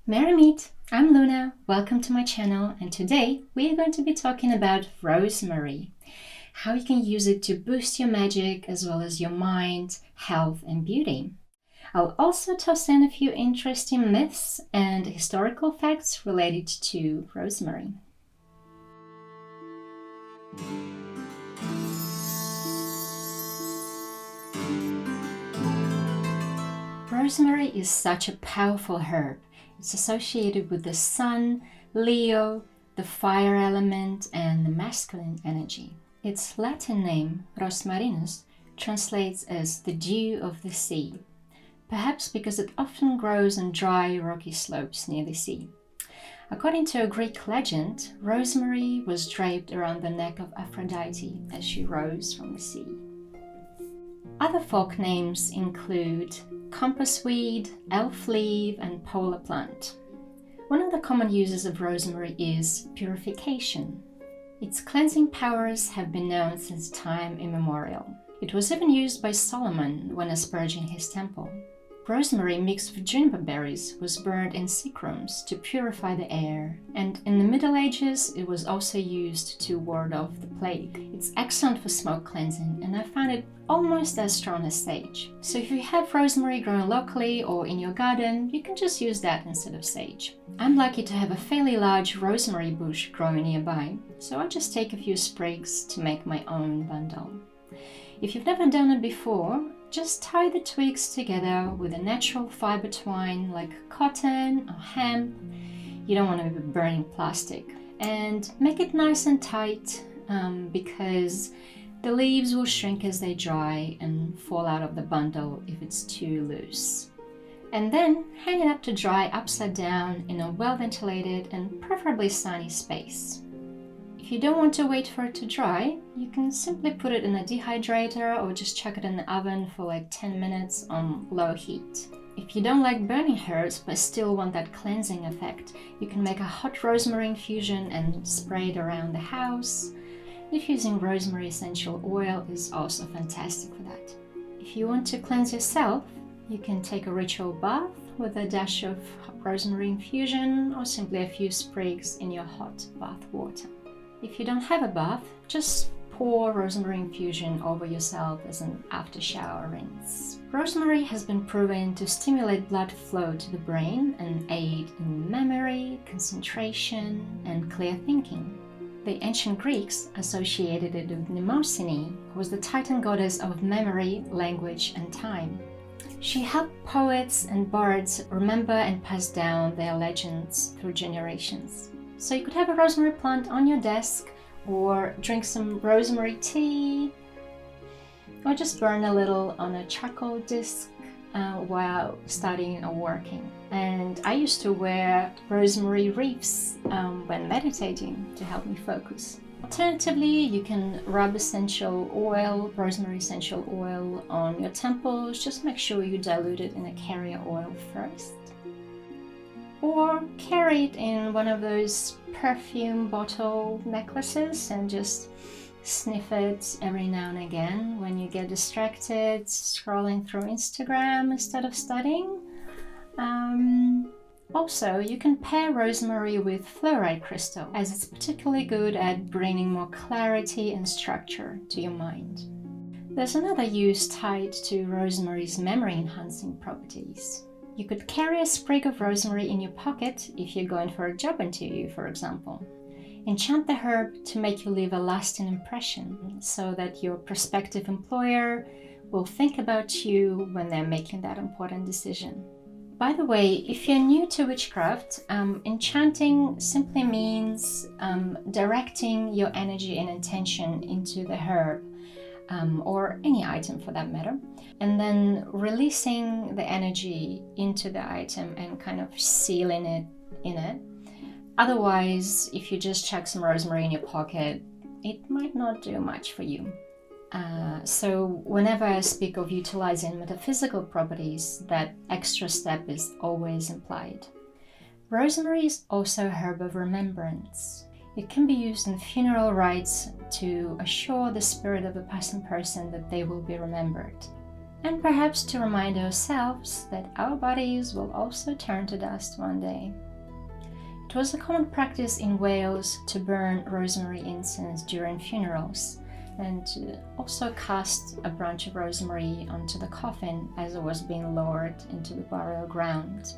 Merry meet! I'm Luna, welcome to my channel, and today we are going to be talking about rosemary, how you can use it to boost your magic as well as your mind, health and beauty. I'll also toss in a few interesting myths and historical facts related to rosemary. Rosemary is such a powerful herb. It's associated with the sun, Leo, the fire element, and the masculine energy. Its Latin name, rosmarinus, translates as the dew of the sea, perhaps because it often grows on dry, rocky slopes near the sea. According to a Greek legend, rosemary was draped around the neck of Aphrodite as she rose from the sea. Other folk names include compassweed, elf leaf, and polar plant. One of the common uses of rosemary is purification. Its cleansing powers have been known since time immemorial. It was even used by Solomon when asperging his temple. Rosemary mixed with juniper berries was burned in sick rooms to purify the air, and in the Middle Ages it was also used to ward off the plague. It's excellent for smoke cleansing, and I found it almost as strong as sage. So if you have rosemary growing locally or in your garden, you can just use that instead of sage. I'm lucky to have a fairly large rosemary bush growing nearby, so I just take a few sprigs to make my own bundle. If you've never done it before, just tie the twigs together with a natural fiber twine like cotton or hemp. You don't want to be burning plastic. And make it nice and tight because the leaves will shrink as they dry and fall out of the bundle if it's too loose. And then hang it up to dry upside down in a well-ventilated and preferably sunny space. If you don't want to wait for it to dry, you can simply put it in a dehydrator or just chuck it in the oven for like 10 minutes on low heat. If you don't like burning herbs but still want that cleansing effect, you can make a hot rosemary infusion and spray it around the house. Diffusing rosemary essential oil is also fantastic for that. If you want to cleanse yourself, you can take a ritual bath with a dash of rosemary infusion or simply a few sprigs in your hot bath water. If you don't have a bath, just pour rosemary infusion over yourself as an after shower rinse. Rosemary has been proven to stimulate blood flow to the brain and aid in memory, concentration, and clear thinking. The ancient Greeks associated it with Mnemosyne, who was the Titan goddess of memory, language, and time. She helped poets and bards remember and pass down their legends through generations. So you could have a rosemary plant on your desk, or drink some rosemary tea, or just burn a little on a charcoal disc while studying or working. And I used to wear rosemary wreaths when meditating to help me focus. Alternatively, you can rub rosemary essential oil on your temples. Just make sure you dilute it in a carrier oil first. Or carry it in one of those perfume bottle necklaces and just sniff it every now and again when you get distracted scrolling through Instagram instead of studying. Also, you can pair rosemary with fluorite crystal, as it's particularly good at bringing more clarity and structure to your mind. There's another use tied to rosemary's memory-enhancing properties. You could carry a sprig of rosemary in your pocket if you're going for a job interview, for example. Enchant the herb to make you leave a lasting impression so that your prospective employer will think about you when they're making that important decision. By the way, if you're new to witchcraft, enchanting simply means directing your energy and intention into the herb, or any item for that matter, and then releasing the energy into the item and kind of sealing it in it. Otherwise, if you just chuck some rosemary in your pocket, it might not do much for you. So whenever I speak of utilizing metaphysical properties, that extra step is always implied. Rosemary is also a herb of remembrance. It can be used in funeral rites to assure the spirit of a passing person that they will be remembered. and perhaps to remind ourselves that our bodies will also turn to dust one day. It was a common practice in Wales to burn rosemary incense during funerals, and to also cast a branch of rosemary onto the coffin as it was being lowered into the burial ground.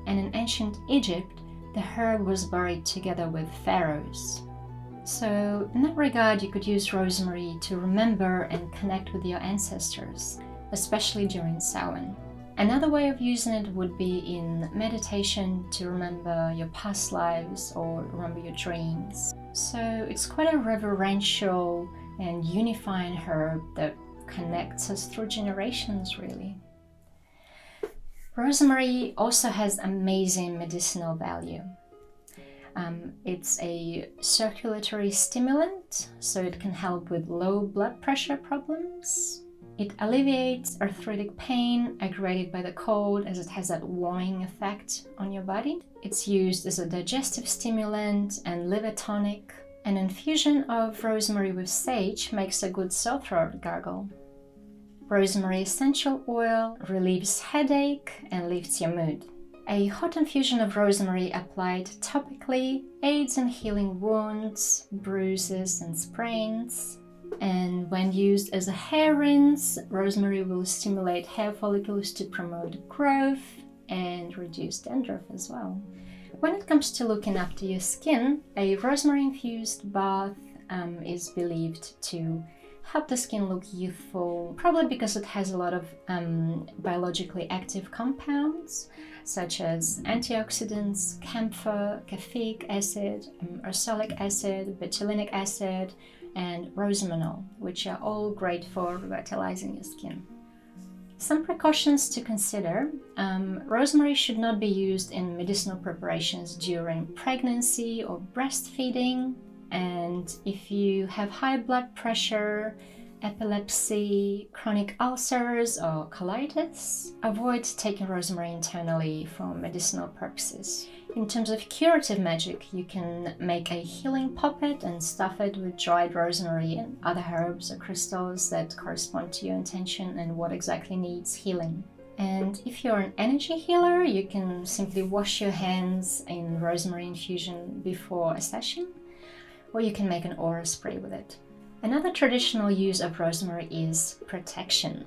And in ancient Egypt, the herb was buried together with pharaohs. So in that regard, you could use rosemary to remember and connect with your ancestors, especially during Samhain. Another way of using it would be in meditation to remember your past lives or remember your dreams. So it's quite a reverential and unifying herb that connects us through generations, really. Rosemary also has amazing medicinal value. It's a circulatory stimulant, so it can help with low blood pressure problems. It alleviates arthritic pain aggravated by the cold, as it has that warming effect on your body. It's used as a digestive stimulant and liver tonic. An infusion of rosemary with sage makes a good sore throat gargle. Rosemary essential oil relieves headache and lifts your mood. A hot infusion of rosemary applied topically aids in healing wounds, bruises, and sprains. And when used as a hair rinse, rosemary will stimulate hair follicles to promote growth and reduce dandruff as well. When it comes to looking after your skin, a rosemary-infused bath is believed to help the skin look youthful, probably because it has a lot of biologically active compounds, such as antioxidants, camphor, caffeic acid, ursolic acid, betulinic acid, and rosemanol, which are all great for revitalizing your skin. Some precautions to consider. Rosemary should not be used in medicinal preparations during pregnancy or breastfeeding. And if you have high blood pressure, epilepsy, chronic ulcers, or colitis, avoid taking rosemary internally for medicinal purposes. In terms of curative magic, you can make a healing poppet and stuff it with dried rosemary and other herbs or crystals that correspond to your intention and what exactly needs healing. And if you're an energy healer, you can simply wash your hands in rosemary infusion before a session, or you can make an aura spray with it. Another traditional use of rosemary is protection.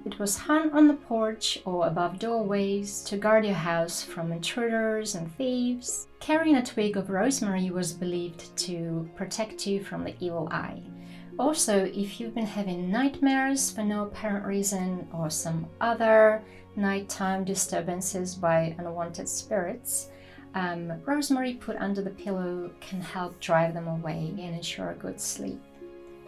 It was hung on the porch or above doorways to guard your house from intruders and thieves. Carrying a twig of rosemary was believed to protect you from the evil eye. Also, if you've been having nightmares for no apparent reason or some other nighttime disturbances by unwanted spirits, rosemary put under the pillow can help drive them away and ensure a good sleep.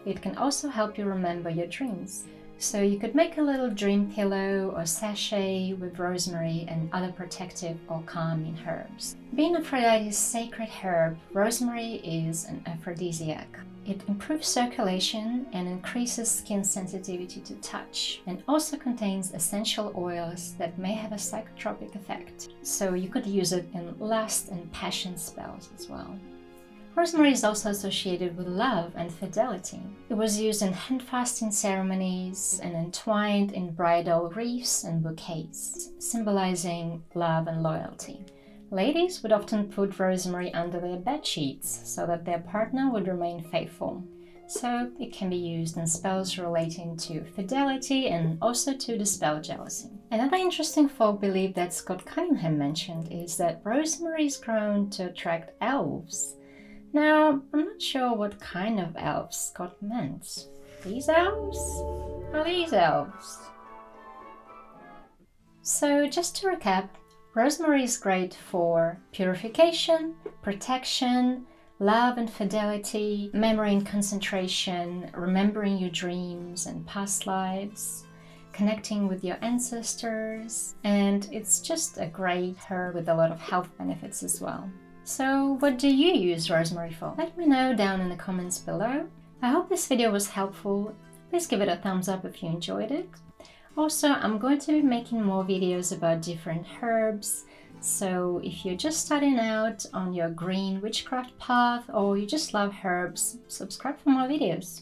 It can also help you remember your dreams. So you could make a little dream pillow or sachet with rosemary and other protective or calming herbs. Being Aphrodite's sacred herb, rosemary is an aphrodisiac. It improves circulation and increases skin sensitivity to touch, and also contains essential oils that may have a psychotropic effect. So you could use it in lust and passion spells as well. Rosemary is also associated with love and fidelity. It was used in hand-fasting ceremonies and entwined in bridal wreaths and bouquets, symbolizing love and loyalty. Ladies would often put rosemary under their bed sheets so that their partner would remain faithful. So it can be used in spells relating to fidelity and also to dispel jealousy. Another interesting folk belief that Scott Cunningham mentioned is that rosemary is grown to attract elves. Now, I'm not sure what kind of elves Scott meant. These elves? Or these elves? So, just to recap, rosemary is great for purification, protection, love and fidelity, memory and concentration, remembering your dreams and past lives, connecting with your ancestors, and it's just a great herb with a lot of health benefits as well. So what do you use rosemary for? Let me know down in the comments below. I hope this video was helpful. Please give it a thumbs up if you enjoyed it. Also, I'm going to be making more videos about different herbs. So if you're just starting out on your green witchcraft path or you just love herbs, subscribe for more videos.